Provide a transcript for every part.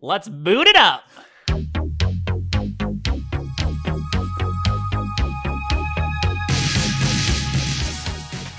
Let's boot it up.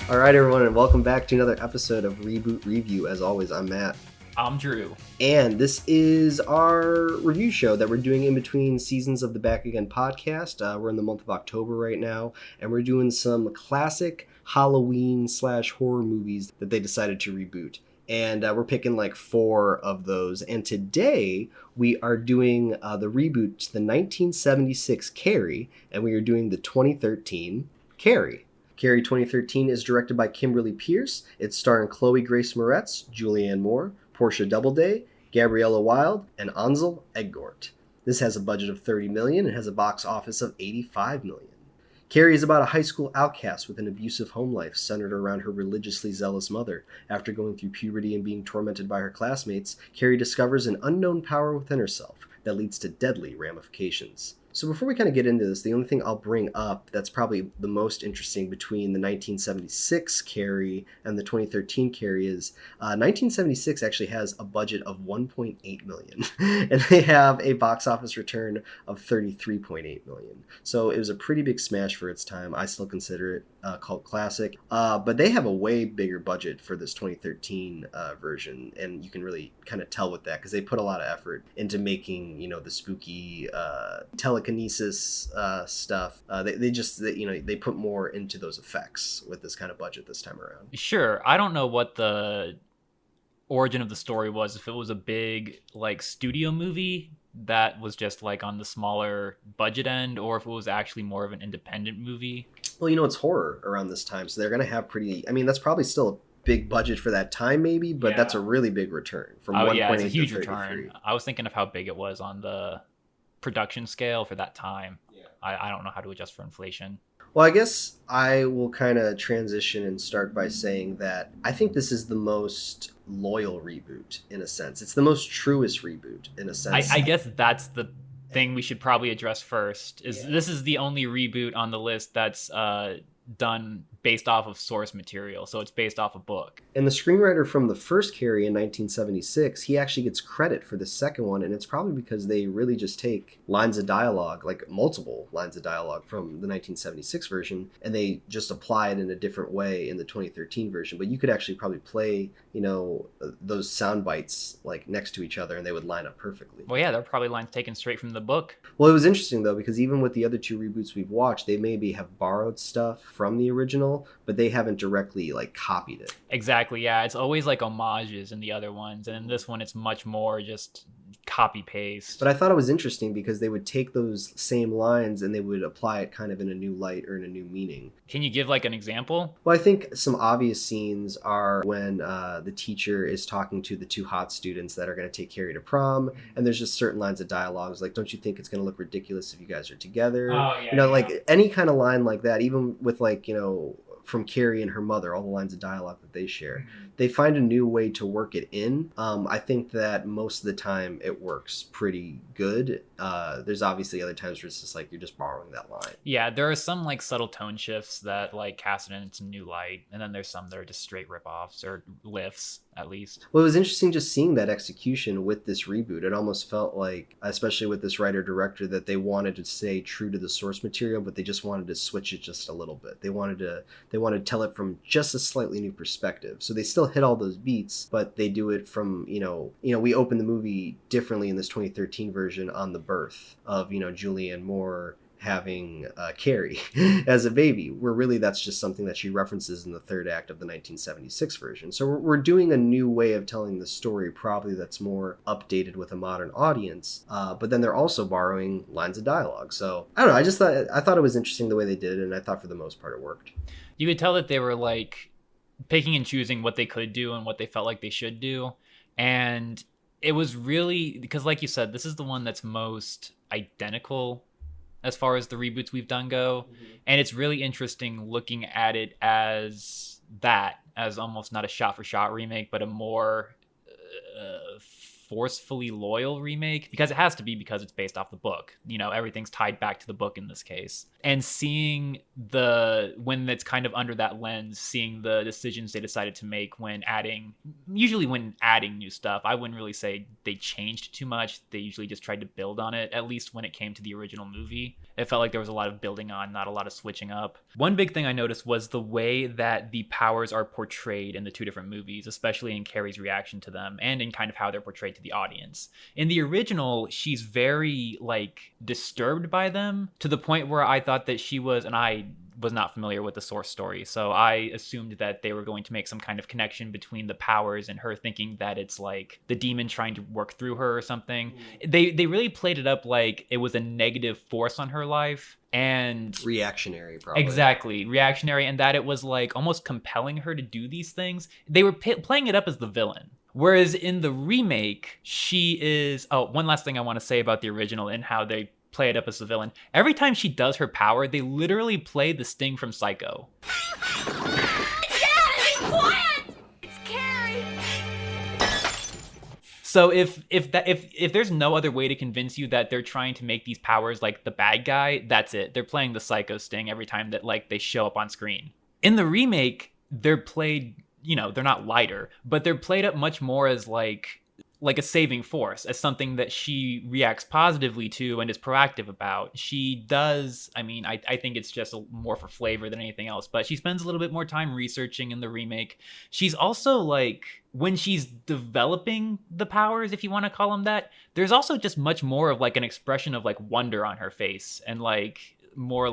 All right, everyone, and welcome back to another episode of Reboot Review. As always, I'm Matt. I'm Drew. And this is our review show that we're doing in between seasons of the Back Again podcast. We're in the month of October right now, and we're doing some classic Halloween/horror movies that they decided to reboot. And we're picking like 4 of those. And today we are doing the reboot to the 1976 Carrie, and we are doing the 2013 Carrie. Carrie 2013 is directed by Kimberly Pierce. It's starring Chloe Grace Moretz, Julianne Moore, Portia Doubleday, Gabriella Wilde, and Ansel Elgort. This has a budget of $30 million and has a box office of $85 million. Carrie is about a high school outcast with an abusive home life centered around her religiously zealous mother. After going through puberty and being tormented by her classmates, Carrie discovers an unknown power within herself that leads to deadly ramifications. So before we kind of get into this, the only thing I'll bring up that's probably the most interesting between the 1976 Carrie and the 2013 Carrie is 1976 actually has a budget of $1.8 million, and they have a box office return of $33.8 million. So it was a pretty big smash for its time. I still consider it a cult classic, but they have a way bigger budget for this 2013 version, and you can really kind of tell with that because they put a lot of effort into making, the spooky telekinesis stuff. They put more into those effects with this kind of budget this time around. Sure. I don't know what the origin of the story was, if it was a big studio movie that was just on the smaller budget end, or if it was actually more of an independent movie. Well, it's horror around this time, so they're going to have that's probably still a big budget for that time maybe, but That's a really big return from 1.8 it's a huge to 33. return. I was thinking of how big it was on the production scale for that time. I don't know how to adjust for inflation. Well, I guess I will kind of transition and start by saying that I think this is the most loyal reboot in a sense. It's the most truest reboot in a sense. I guess that's the thing we should probably address first. This is the only reboot on the list that's done based off of source material, so it's based off a book. And the screenwriter from the first Carrie in 1976, he actually gets credit for the second one, and it's probably because they really just take lines of dialogue, multiple lines of dialogue from the 1976 version, and they just apply it in a different way in the 2013 version. But you could actually probably play, those sound bites next to each other, and they would line up perfectly. Well, yeah, they're probably lines taken straight from the book. Well, it was interesting though, because even with the other 2 reboots we've watched, they maybe have borrowed stuff from the original, but they haven't directly copied it. Exactly, yeah. It's always homages in the other ones, and in this one it's much more just copy paste. But I thought it was interesting because they would take those same lines and they would apply it kind of in a new light or in a new meaning. Can you give an example? Well, I think some obvious scenes are when the teacher is talking to the 2 hot students that are going to take Carrie to prom, and there's just certain lines of dialogues don't you think it's going to look ridiculous if you guys are together? Oh, yeah, any kind of line like that, even with from Carrie and her mother, all the lines of dialogue that they share. They find a new way to work it in. I think that most of the time it works pretty good. There's obviously other times where it's just you're just borrowing that line. Yeah, there are some subtle tone shifts that cast it into new light, and then there's some that are just straight ripoffs or lifts, at least. Well, it was interesting just seeing that execution with this reboot. It almost felt especially with this writer-director, that they wanted to stay true to the source material, but they just wanted to switch it just a little bit. They wanted to tell it from just a slightly new perspective. So they still hit all those beats, but they do it from, we open the movie differently in this 2013 version on the birth of, Julianne Moore having Carrie as a baby, where really that's just something that she references in the third act of the 1976 version. So we're doing a new way of telling the story, probably that's more updated with a modern audience, but then they're also borrowing lines of dialogue. So I don't know, I thought it was interesting the way they did it, and I thought for the most part it worked. You could tell that they were picking and choosing what they could do and what they felt like they should do, and it was really because, like you said, this is the one that's most identical as far as the reboots we've done go. And it's really interesting looking at it as almost not a shot for shot remake, but a more forcefully loyal remake, because it has to be, because it's based off the book. Everything's tied back to the book in this case. And seeing when it's kind of under that lens, seeing the decisions they decided to make when adding new stuff, I wouldn't really say they changed too much. They usually just tried to build on it, at least when it came to the original movie. It felt like there was a lot of building on, not a lot of switching up. One big thing I noticed was the way that the powers are portrayed in the two different movies, especially in Carrie's reaction to them and in kind of how they're portrayed to the audience. In the original, she's very disturbed by them, to the point where I thought that she was, and I was not familiar with the source story, so I assumed that they were going to make some kind of connection between the powers and her thinking that it's like the demon trying to work through her or something. They really played it up like it was a negative force on her life, and reactionary, probably. Exactly, reactionary, and that it was like almost compelling her to do these things. They were playing it up as the villain. Whereas in the remake, she is... Oh, one last thing I want to say about the original and how they play it up as the villain. Every time she does her power, they literally play the sting from Psycho. Dad, be quiet! It's Carrie. So if there's no other way to convince you that they're trying to make these powers like the bad guy, that's it. They're playing the Psycho sting every time that they show up on screen. In the remake, they're played, they're not lighter, but they're played up much more as like a saving force, as something that she reacts positively to and is proactive about. She does, I think it's just more for flavor than anything else, but she spends a little bit more time researching in the remake. She's also when she's developing the powers, if you want to call them that, there's also just much more of an expression of wonder on her face, and more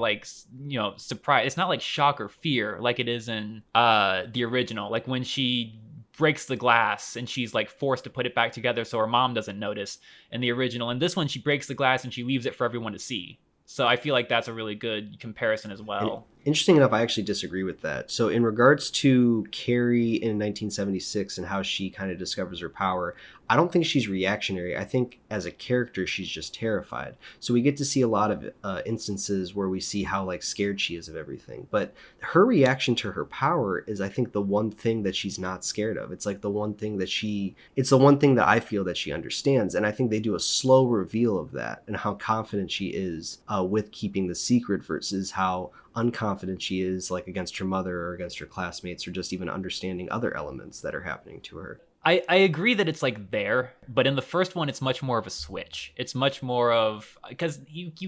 surprise. It's not like shock or fear like it is in the original. When she breaks the glass and she's forced to put it back together so her mom doesn't notice in the original. And this one, she breaks the glass and she leaves it for everyone to see. So I feel like that's a really good comparison as well. And interesting enough, I actually disagree with that. So in regards to Carrie in 1976 and how she kind of discovers her power, I don't think she's reactionary. I think as a character, she's just terrified. So we get to see a lot of instances where we see how scared she is of everything. But her reaction to her power is, I think, the one thing that she's not scared of. It's the one thing that it's the one thing that I feel that she understands. And I think they do a slow reveal of that and how confident she is with keeping the secret versus how unconfident she is against her mother or against her classmates, or just even understanding other elements that are happening to her. I agree that it's there, but in the first one, it's much more of a switch. It's much more of, because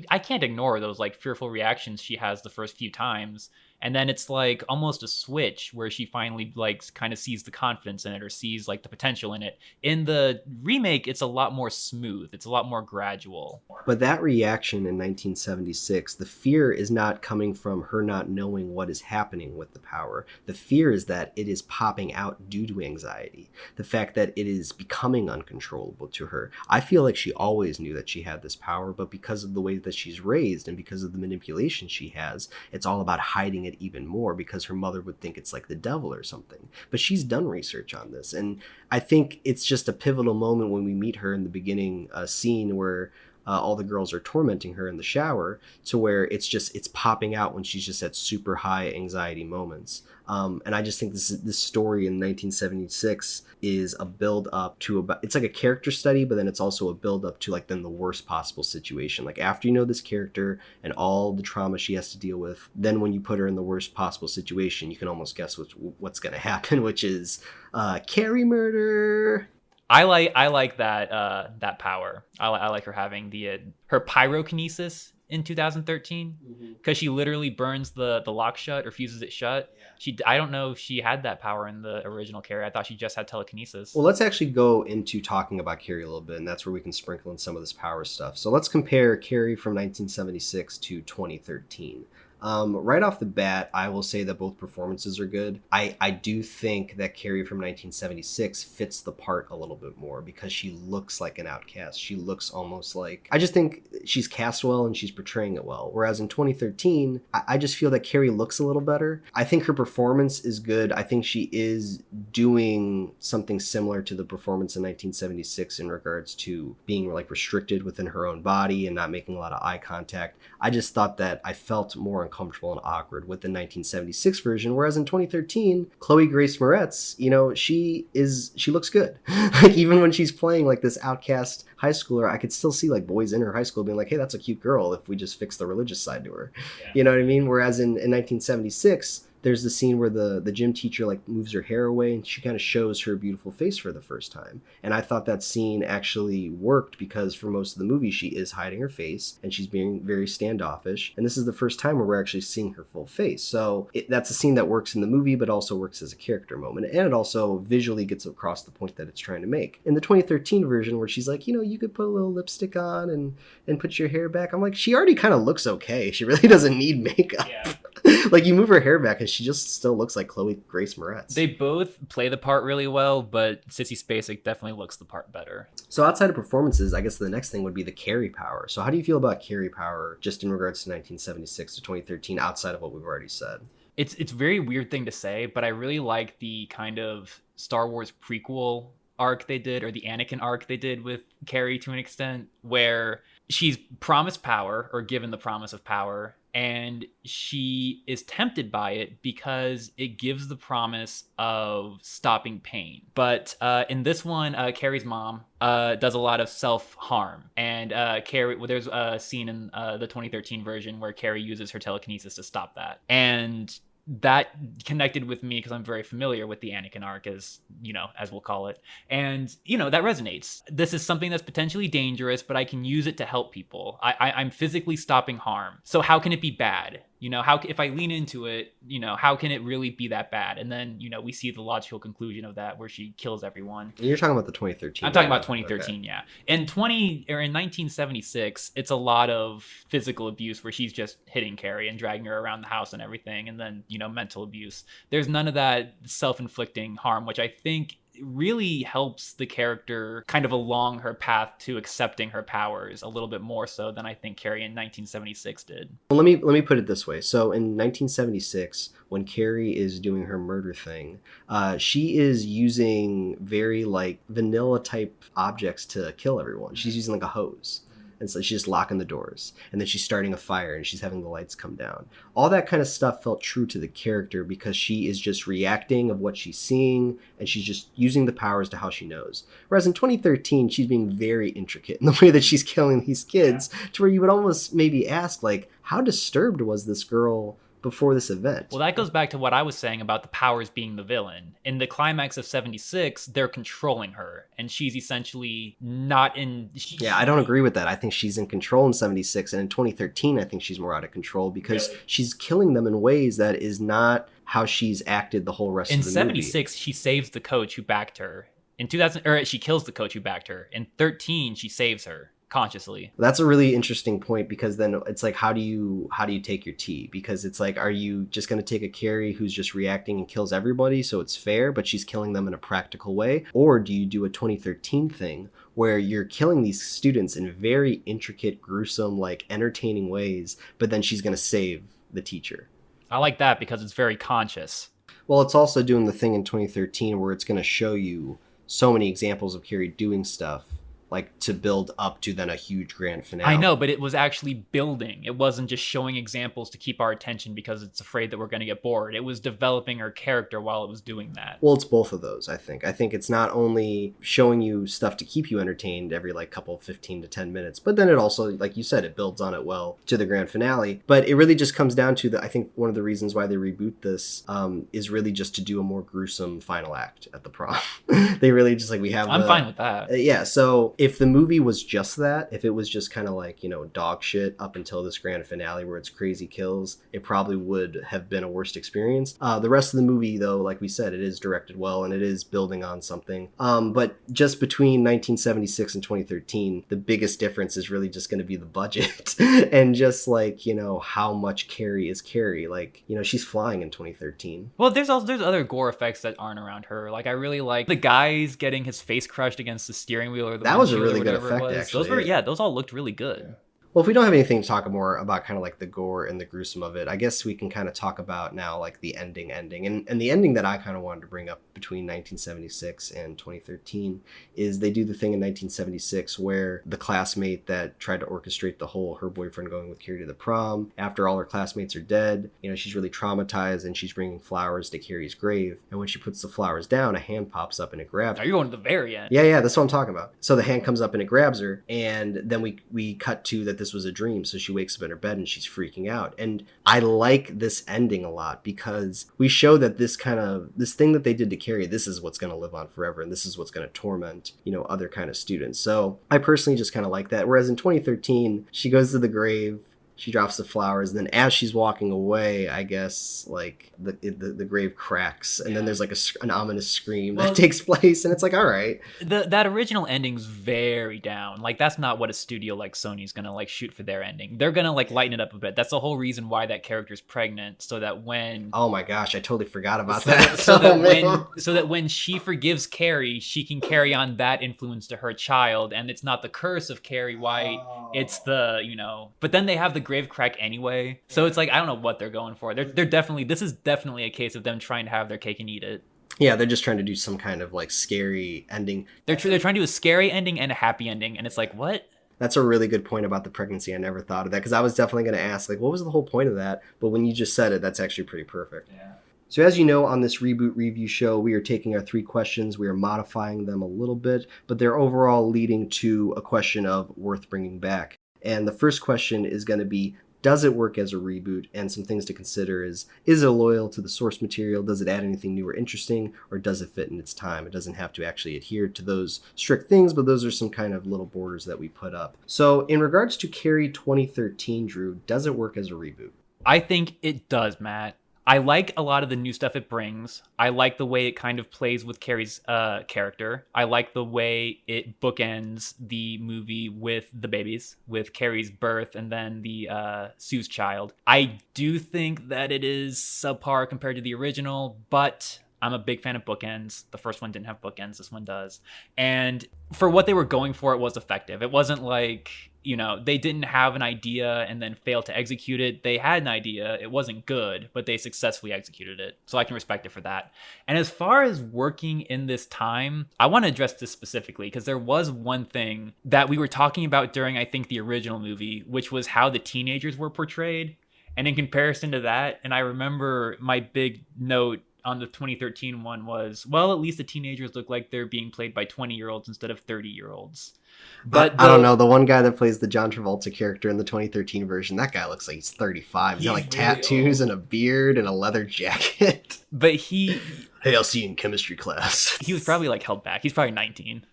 I can't ignore those fearful reactions she has the first few times. And then it's almost a switch where she finally kind of sees the confidence in it, or sees the potential in it. In the remake, it's a lot more smooth. It's a lot more gradual. But that reaction in 1976, the fear is not coming from her not knowing what is happening with the power. The fear is that it is popping out due to anxiety. The fact that it is becoming uncontrollable to her. I feel like she always knew that she had this power, but because of the way that she's raised and because of the manipulation she has, it's all about hiding it even more, because her mother would think it's the devil or something. But she's done research on this, and I think it's just a pivotal moment when we meet her in the beginning scene where all the girls are tormenting her in the shower, to where it's popping out when she's just at super high anxiety moments. And I just think this story in 1976 is a build up to it's a character study, but then it's also a build up to then the worst possible situation. After you know this character and all the trauma she has to deal with, then when you put her in the worst possible situation, you can almost guess what's going to happen, which is Carrie murder. I like that power. I like her having her pyrokinesis in 2013, because she literally burns the lock shut or fuses it shut. Yeah. I don't know if she had that power in the original Carrie. I thought she just had telekinesis. Well, let's actually go into talking about Carrie a little bit, and that's where we can sprinkle in some of this power stuff. So let's compare Carrie from 1976 to 2013. Right off the bat, I will say that both performances are good. I do think that Carrie from 1976 fits the part a little bit more because she looks like an outcast. She looks almost I just think she's cast well and she's portraying it well. Whereas in 2013, I just feel that Carrie looks a little better. I think her performance is good. I think she is doing something similar to the performance in 1976 in regards to being restricted within her own body and not making a lot of eye contact. I just thought that I felt more uncomfortable and awkward with the 1976 version, whereas in 2013, Chloe Grace Moretz, she looks good. Like, even when she's playing like this outcast high schooler, I could still see like boys in her high school being like, hey, that's a cute girl if we just fix the religious side to her. Yeah. You know what I mean? Whereas in 1976, there's the scene where the gym teacher like moves her hair away and she kind of shows her beautiful face for the first time. And I thought that scene actually worked because for most of the movie, she is hiding her face and she's being very standoffish. And this is the first time where we're actually seeing her full face. So that's a scene that works in the movie, but also works as a character moment. And it also visually gets across the point that it's trying to make. In the 2013 version where she's like, you could put a little lipstick on and put your hair back. I'm like, she already kind of looks okay. She really doesn't need makeup. Yeah. Like, you move her hair back and she just still looks like Chloe Grace Moretz. They both play the part really well, but Sissy Spacek definitely looks the part better. So outside of performances, I guess the next thing would be the Carrie power. So how do you feel about Carrie power just in regards to 1976 to 2013 outside of what we've already said? It's a very weird thing to say, but I really like the kind of Star Wars prequel arc they did, or the Anakin arc they did with Carrie to an extent, where she's promised power or given the promise of power, and she is tempted by it because it gives the promise of stopping pain. But in this one, Carrie's mom does a lot of self-harm. And there's a scene in the 2013 version where Carrie uses her telekinesis to stop that. And that connected with me because I'm very familiar with the Anakin arc, as we'll call it. And, that resonates. This is something that's potentially dangerous, but I can use it to help people. I'm physically stopping harm. So how can it be bad? If I lean into it, how can it really be that bad? And then, we see the logical conclusion of that where she kills everyone. You're talking about the 2013. I'm talking about 2013, okay. Yeah. In 1976, it's a lot of physical abuse where she's just hitting Carrie and dragging her around the house and everything. And then, mental abuse. There's none of that self-inflicting harm, which I think really helps the character kind of along her path to accepting her powers a little bit more so than I think Carrie in 1976 did. Well, let me put it this way. So in 1976, when Carrie is doing her murder thing, she is using very like vanilla type objects to kill everyone. She's using like a hose. And so she's just locking the doors. And then she's starting a fire and she's having the lights come down. All that kind of stuff felt true to the character because she is just reacting of what she's seeing and she's just using the powers to how she knows. Whereas in 2013, she's being very intricate in the way that she's killing these kids, to where you would almost maybe ask, like, how disturbed was this girl before this event? Well, that goes back to what I was saying about the powers being the villain. In the climax of 76, they're controlling her, and she's essentially not in... Yeah, I don't agree with that. I think she's in control in 76, and in 2013, I think she's more out of control because she's killing them in ways that is not how she's acted the whole rest of the movie. In 76, she saves the coach who backed her. In 2000, or she kills the coach who backed her. In 13, she saves her. Consciously. That's a really interesting point because then it's like, how do you take your tea? Because it's like, are you just going to take a Carrie who's just reacting and kills everybody so it's fair, but she's killing them in a practical way? Or do you do a 2013 thing where you're killing these students in very intricate, gruesome, like entertaining ways, but then she's going to save the teacher? I like that because it's very conscious. Well, it's also doing the thing in 2013 where it's going to show you so many examples of Carrie doing stuff like to build up to then a huge grand finale. I know, but it was actually building. It wasn't just showing examples to keep our attention because it's afraid that we're going to get bored. It was developing her character while it was doing that. Well, it's both of those, I think. I think it's not only showing you stuff to keep you entertained every like couple 15 to 10 minutes, but then it also, like you said, it builds on it well to the grand finale. But it really just comes down to I think one of the reasons why they reboot this is really just to do a more gruesome final act at the prom. They really just like, I'm fine with that. Yeah, so if the movie was just that, if it was just kind of like, dog shit up until this grand finale where it's crazy kills, it probably would have been a worst experience. The rest of the movie, though, like we said, it is directed well and it is building on something. But just between 1976 and 2013, the biggest difference is really just going to be the budget and just like, how much Carrie is Carrie. Like, she's flying in 2013. Well, there's other gore effects that aren't around her. Like, I really like the guy's getting his face crushed against the steering wheel or the that was a windshield really good effect, actually. Those all looked really good. Yeah. Well, if we don't have anything to talk more about kind of like the gore and the gruesome of it, I guess we can kind of talk about now like the ending. And the ending that I kind of wanted to bring up between 1976 and 2013 is they do the thing in 1976 where the classmate that tried to orchestrate the whole her boyfriend going with Carrie to the prom, after all her classmates are dead, you know, she's really traumatized and she's bringing flowers to Carrie's grave. And when she puts the flowers down, a hand pops up and it grabs her. Are you going to the very end? Yeah, that's what I'm talking about. So the hand comes up and it grabs her, and then we cut to that this was a dream. So she wakes up in her bed and she's freaking out. And I like this ending a lot because we show that this thing that they did to Carrie, this is what's going to live on forever, and this is what's going to torment, you know, other kind of students. So I personally just kind of like that. Whereas in 2013, she goes to the grave, she drops the flowers, and then as she's walking away, I guess like the grave cracks, and then there's like an ominous scream that takes place, and it's like, all right. That original ending's very down. Like that's not what a studio like Sony's gonna like shoot for their ending. They're gonna like lighten it up a bit. That's the whole reason why that character's pregnant, so that when oh my gosh, I totally forgot about that. So that when she forgives Carrie, she can carry on that influence to her child, and it's not the curse of Carrie White. It's the, you know. But then they have the grave crack anyway, so it's like I don't know what they're going for. They're definitely, this is definitely a case of them trying to have their cake and eat it. Yeah, they're just trying to do some kind of like scary ending. They're trying to do a scary ending and a happy ending, and it's like, what? That's a really good point about the pregnancy. I never thought of that because I was definitely going to ask like, what was the whole point of that? But when you just said it, that's actually pretty perfect. Yeah. So as you know, on this Reboot review show, we are taking our 3 questions, we are modifying them a little bit, but they're overall leading to a question of worth bringing back. And the first question is going to be, does it work as a reboot? And some things to consider is it loyal to the source material? Does it add anything new or interesting? Or does it fit in its time? It doesn't have to actually adhere to those strict things, but those are some kind of little borders that we put up. So in regards to Carrie 2013, Drew, does it work as a reboot? I think it does, Matt. I like a lot of the new stuff it brings. I like the way it kind of plays with Carrie's character. I like the way it bookends the movie with the babies, with Carrie's birth and then the Sue's child. I do think that it is subpar compared to the original, but I'm a big fan of bookends. The first one didn't have bookends. This one does. And for what they were going for, it was effective. It wasn't like, you know, they didn't have an idea and then failed to execute it. They had an idea. It wasn't good, but they successfully executed it. So I can respect it for that. And as far as working in this time, I want to address this specifically because there was one thing that we were talking about during, I think, the original movie, which was how the teenagers were portrayed. And in comparison to that, and I remember my big note on the 2013 one was, well, at least the teenagers look like they're being played by 20-year-olds instead of 30-year-olds. But I don't know. The one guy that plays the John Travolta character in the 2013 version, that guy looks like he's 35. He's got like really tattoos and a beard and a leather jacket. But hey, I'll see you in chemistry class. He was probably like held back. He's probably 19.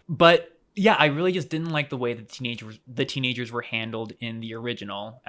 But yeah, I really just didn't like the way the teenagers were handled in the original.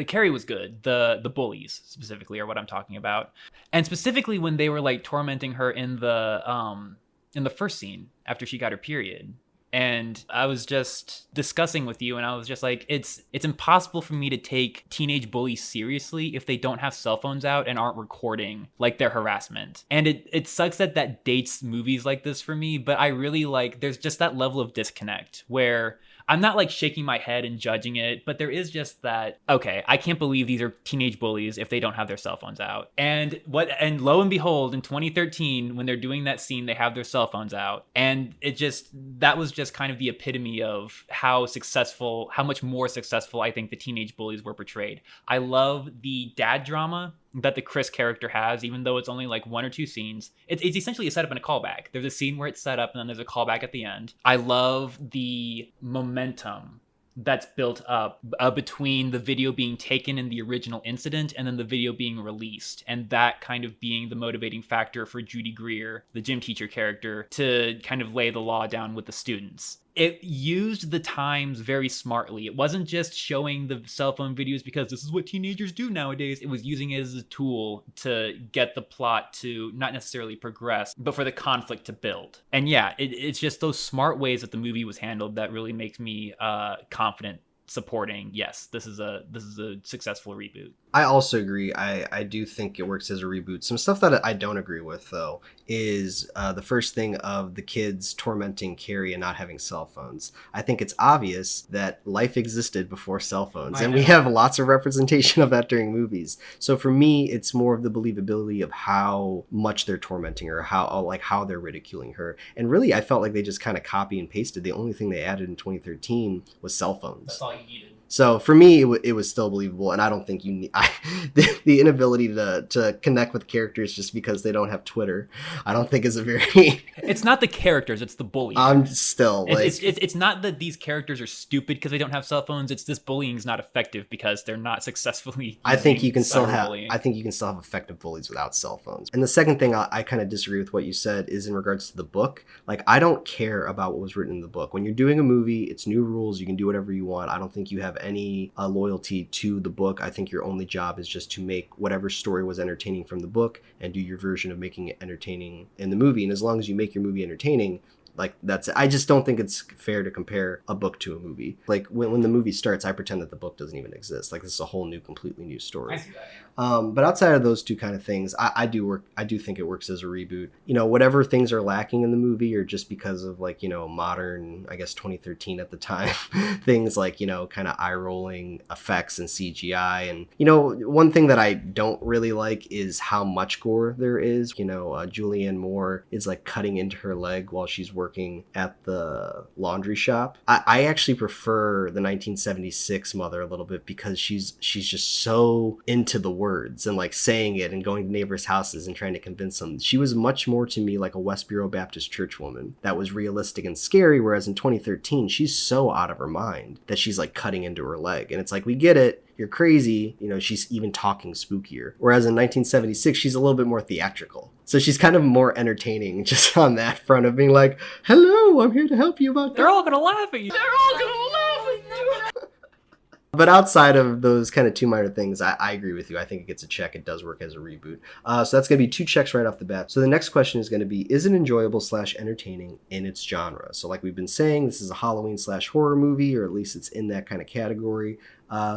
Carrie was good. The bullies specifically are what I'm talking about, and specifically when they were like tormenting her in the first scene after she got her period. And I was just discussing with you, and I was just like, it's impossible for me to take teenage bullies seriously if they don't have cell phones out and aren't recording like their harassment. And it sucks that dates movies like this for me, but I really like, there's just that level of disconnect where I'm not like shaking my head and judging it, but there is just that, okay, I can't believe these are teenage bullies if they don't have their cell phones out. And lo and behold, in 2013, when they're doing that scene, they have their cell phones out. And that was just kind of the epitome of how much more successful I think the teenage bullies were portrayed. I love the dad drama that the Chris character has, even though it's only like 1 or 2 scenes. It's essentially a setup and a callback. There's a scene where it's set up and then there's a callback at the end. I love the momentum that's built up between the video being taken in the original incident and then the video being released, and that kind of being the motivating factor for Judy Greer, the gym teacher character, to kind of lay the law down with the students. It used the times very smartly. It wasn't just showing the cell phone videos because this is what teenagers do nowadays. It was using it as a tool to get the plot to not necessarily progress, but for the conflict to build. And yeah, it's just those smart ways that the movie was handled that really makes me confident supporting, yes, this is a successful reboot. I also agree. I do think it works as a reboot. Some stuff that I don't agree with, though, is the first thing of the kids tormenting Carrie and not having cell phones. I think it's obvious that life existed before cell phones, and we have lots of representation of that during movies. So for me, it's more of the believability of how much they're tormenting her, how they're ridiculing her. And really, I felt like they just kind of copy and pasted. The only thing they added in 2013 was cell phones. That's all you needed. So for me, it was still believable, and I don't think you need the inability to connect with characters just because they don't have Twitter. I don't think is a very. It's not the characters; it's the bullying. I'm still like it's not that these characters are stupid because they don't have cell phones. It's this bullying is not effective because they're not successfully. I think you can still have. Bullying. I think you can still have effective bullies without cell phones. And the second thing I kind of disagree with what you said is in regards to the book. Like I don't care about what was written in the book. When you're doing a movie, it's new rules. You can do whatever you want. I don't think you have any loyalty to the book. I think your only job is just to make whatever story was entertaining from the book and do your version of making it entertaining in the movie. And as long as you make your movie entertaining, like that's it. I just don't think it's fair to compare a book to a movie. Like when the movie starts, I pretend that the book doesn't even exist. Like this is a whole new, completely new story. I see that. But outside of those two kind of things, I do think it works as a reboot. You know, whatever things are lacking in the movie are just because of like, you know, modern, I guess 2013 at the time, things like, you know, kind of eye-rolling effects and CGI. And, you know, one thing that I don't really like is how much gore there is. You know, Julianne Moore is like cutting into her leg while she's working at the laundry shop. I actually prefer the 1976 mother a little bit because she's just so into the words and like saying it and going to neighbors' houses and trying to convince them. She was much more to me like a West Bureau Baptist church woman that was realistic and scary, whereas in 2013 she's so out of her mind that she's like cutting into her leg, and it's like, we get it, you're crazy, you know, she's even talking spookier. Whereas in 1976 she's a little bit more theatrical. So she's kind of more entertaining just on that front of being like, hello, I'm here to help you about that. They're all gonna laugh at you. They're all gonna laugh at you. But outside of those kind of two minor things, I agree with you. I think it gets a check. It does work as a reboot. So that's going to be 2 checks right off the bat. So the next question is going to be, is it enjoyable / entertaining in its genre? So like we've been saying, this is a Halloween / horror movie, or at least it's in that kind of category.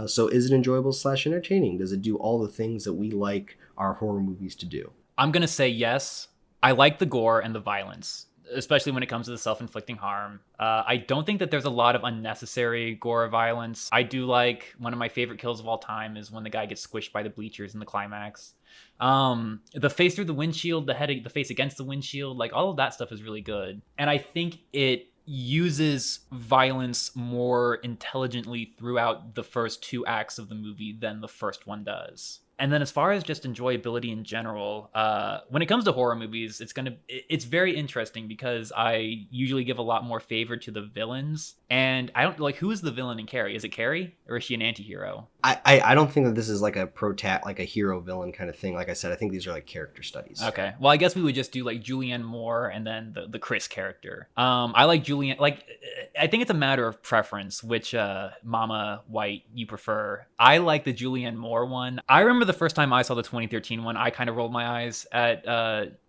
So is it enjoyable / entertaining? Does it do all the things that we like our horror movies to do? I'm going to say yes. I like the gore and the violence, especially when it comes to the self-inflicting harm. I don't think that there's a lot of unnecessary gore or violence. I do like, one of my favorite kills of all time is when the guy gets squished by the bleachers in the climax. The face through the windshield, the face against the windshield, like all of that stuff is really good. And I think it uses violence more intelligently throughout the first 2 acts of the movie than the first one does. And then as far as just enjoyability in general, when it comes to horror movies, it's very interesting because I usually give a lot more favor to the villains. And I don't like, who is the villain in Carrie? Is it Carrie, or is she an anti-hero? I don't think that this is like a like a hero villain kind of thing. Like I said, I think these are like character studies. Okay. Well, I guess we would just do like Julianne Moore and then the Chris character. I like Julianne, like, I think it's a matter of preference, which Mama White you prefer. I like the Julianne Moore one. I remember the first time I saw the 2013 one, I kind of rolled my eyes at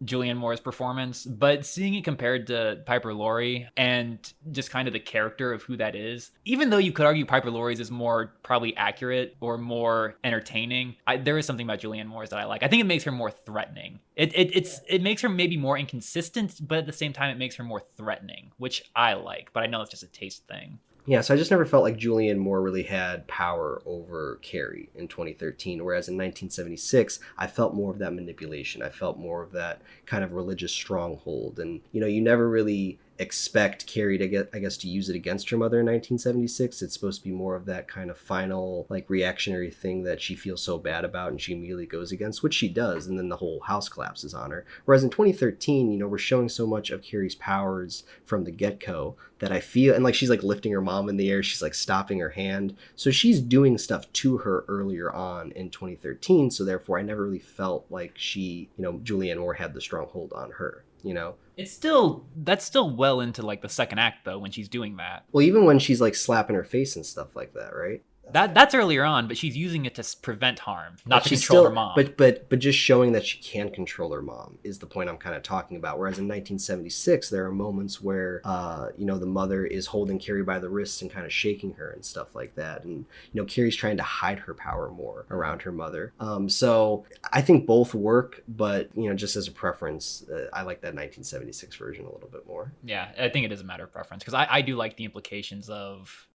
Julianne Moore's performance, but seeing it compared to Piper Laurie and just kind of the character of who that is, even though you could argue Piper Laurie's is more probably accurate or more entertaining, there is something about Julianne Moore's that I like. I think it makes her more threatening. It makes her maybe more inconsistent, but at the same time it makes her more threatening, which I like, but I know it's just a taste thing. Yeah, so I just never felt like Julianne Moore really had power over Carrie in 2013, whereas in 1976, I felt more of that manipulation. I felt more of that kind of religious stronghold. And, you know, you never really expect Carrie to use it against her mother in 1976. It's supposed to be more of that kind of final, like, reactionary thing that she feels so bad about and she immediately goes against, which she does, and then the whole house collapses on her. Whereas in 2013, you know, we're showing so much of Carrie's powers from the get-go that I feel, and like she's like lifting her mom in the air, she's like stopping her hand. So she's doing stuff to her earlier on in 2013, so therefore I never really felt like she, you know, Julianne Moore had the stronghold on her, you know? That's still well into like the second act though when she's doing that. Well, even when she's like slapping her face and stuff like that, right? That's earlier on, but she's using it to prevent harm, not to she's control still, her mom. but just showing that she can control her mom is the point I'm kind of talking about. Whereas in 1976, there are moments where, the mother is holding Carrie by the wrists and kind of shaking her and stuff like that. And, Carrie's trying to hide her power more around her mother. So I think both work, but, just as a preference, I like that 1976 version a little bit more. Yeah, I think it is a matter of preference because I do like the implications of...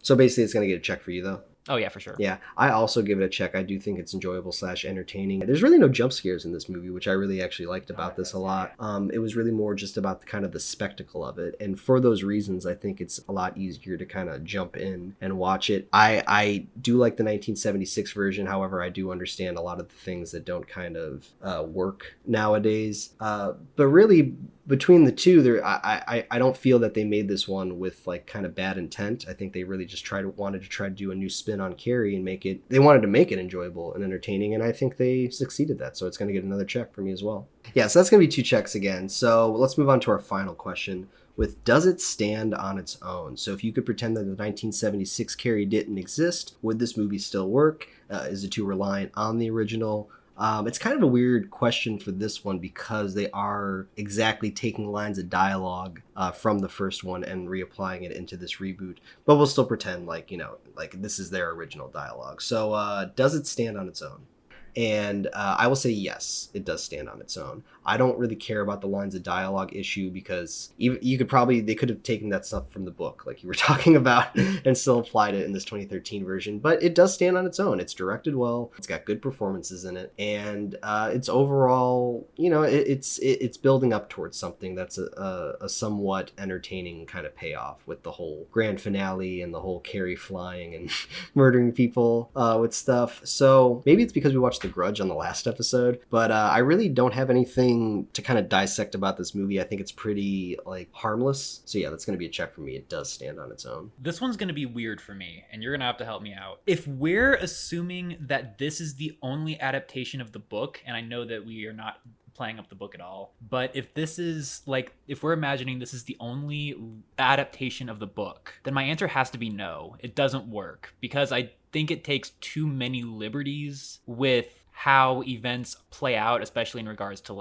So basically it's going to get a check for you, though. Oh, yeah, for sure. Yeah, I also give it a check. I do think it's enjoyable / entertaining. There's really no jump scares in this movie, which I really actually liked about this a lot. It was really more just about the spectacle of it. And for those reasons, I think it's a lot easier to kind of jump in and watch it. I do like the 1976 version. However, I do understand a lot of the things that don't kind of work nowadays. But really, between the two, I don't feel that they made this one with kind of bad intent. I think they really just wanted to try to do a new spin on Carrie and they wanted to make it enjoyable and entertaining, and I think they succeeded that. So it's going to get another check for me as well. Yeah, so that's going to be 2 checks again. So let's move on to our final question with, does it stand on its own? So if you could pretend that the 1976 Carrie didn't exist, would this movie still work? Is it too reliant on the original? It's kind of a weird question for this one because they are exactly taking lines of dialogue from the first one and reapplying it into this reboot. But we'll still pretend like this is their original dialogue. So does it stand on its own? And I will say yes, it does stand on its own. I don't really care about the lines of dialogue issue because they could have taken that stuff from the book like you were talking about and still applied it in this 2013 version. But it does stand on its own. It's directed well. It's got good performances in it, and it's overall, it's building up towards something that's a somewhat entertaining kind of payoff with the whole grand finale and the whole Carrie flying and murdering people with stuff. So maybe it's because we watched The Grudge on the last episode, but I really don't have anything to kind of dissect about this movie. I think it's pretty harmless. So yeah, that's going to be a check for me. It does stand on its own. This one's going to be weird for me, and you're going to have to help me out. If we're assuming that this is the only adaptation of the book, and I know that we are not playing up the book at all, but if this is if we're imagining this is the only adaptation of the book, then my answer has to be no. It doesn't work because I think it takes too many liberties with how events play out, especially in regards to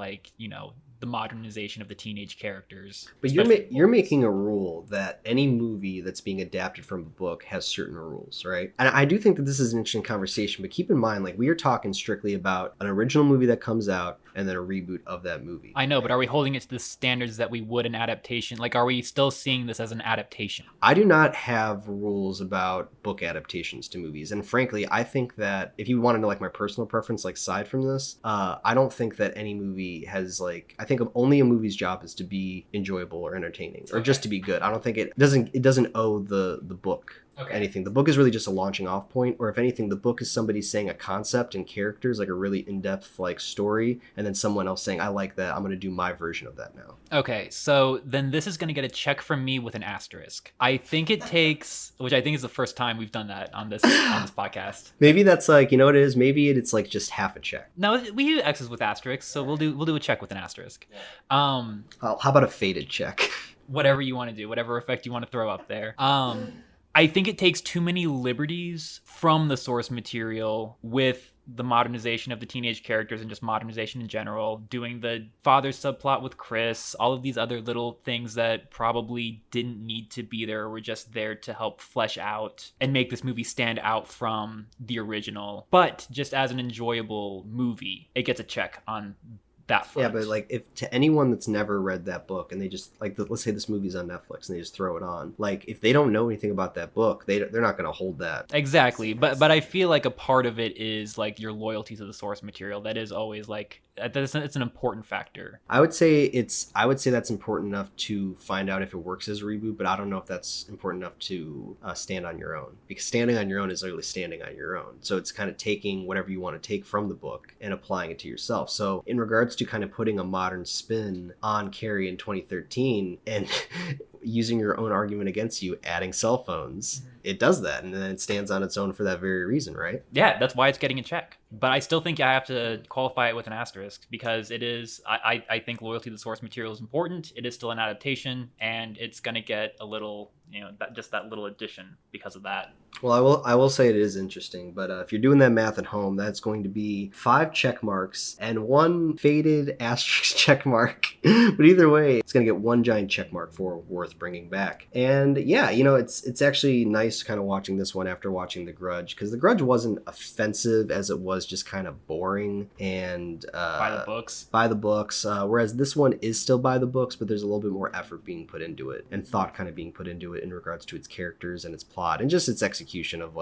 the modernization of the teenage characters. But you're making a rule that any movie that's being adapted from a book has certain rules, right? And I do think that this is an interesting conversation, but keep in mind, we are talking strictly about an original movie that comes out and then a reboot of that movie. I know, but are we holding it to the standards that we would an adaptation? Are we still seeing this as an adaptation? I do not have rules about book adaptations to movies. And frankly, I think that if you want to know my personal preference, aside from this, I don't think that any movie has I think only a movie's job is to be enjoyable or entertaining or just to be good. I don't think it doesn't owe the book anything. The book is really just a launching off point, or if anything, the book is somebody saying a concept and characters, a really in-depth story, and then someone else saying, I like that, I'm going to do my version of that now. Okay, so then this is going to get a check from me with an asterisk. I think it takes, which I think is the first time we've done that on this podcast. Maybe that's what it is? Maybe it's just half a check. No, we do X's with asterisks, so we'll do a check with an asterisk. How about a faded check? Whatever you want to do, whatever effect you want to throw up there. I think it takes too many liberties from the source material with the modernization of the teenage characters and just modernization in general, doing the father subplot with Chris, all of these other little things that probably didn't need to be there or were just there to help flesh out and make this movie stand out from the original. But just as an enjoyable movie, it gets a check on that front. Yeah, but if to anyone that's never read that book and they just let's say this movie's on Netflix and they just throw it on, if they don't know anything about that book, they're not going to hold that. Exactly, but I feel a part of it is your loyalty to the source material. That is always it's an important factor. I would say that's important enough to find out if it works as a reboot, but I don't know if that's important enough to stand on your own, because standing on your own is literally standing on your own. So it's kind of taking whatever you want to take from the book and applying it to yourself. So in regards to kind of putting a modern spin on Carrie in 2013 and using your own argument against you, adding cell phones, it does that, and then it stands on its own for that very reason, right? Yeah, that's why it's getting a check. But I still think I have to qualify it with an asterisk because it is. I think loyalty to the source material is important. It is still an adaptation, and it's gonna get a little, just that little addition because of that. Well, I will say it is interesting, but if you're doing that math at home, that's going to be 5 check marks and 1 faded asterisk check mark. But either way, it's going to get 1 giant check mark for worth bringing back. And yeah, it's actually nice kind of watching this one after watching The Grudge, because The Grudge wasn't offensive as it was just kind of boring and By the books. By the books, whereas this one is still by the books, but there's a little bit more effort being put into it and thought kind of being put into it in regards to its characters and its plot and just its execution of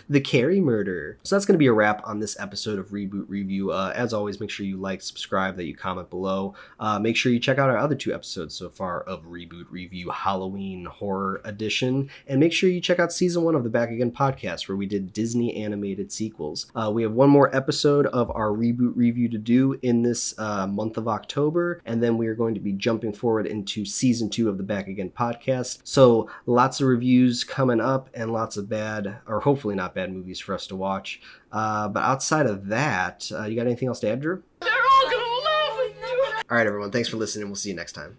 the Carrie murder. So that's going to be a wrap on this episode of Reboot Review. As always, make sure you like, subscribe, that you comment below. Make sure you check out our other 2 episodes so far of Reboot Review Halloween Horror Edition, and make sure you check out season 1 of the Back Again podcast where we did Disney animated sequels. We have 1 more episode of our Reboot Review to do in this month of October, and then we are going to be jumping forward into season 2 of the Back Again podcast. So lots of reviews coming up and lots of bad, or hopefully not bad, movies for us to watch. But outside of that, you got anything else to add, Drew? They're all gonna laugh at you. All right, everyone. Thanks for listening. We'll see you next time.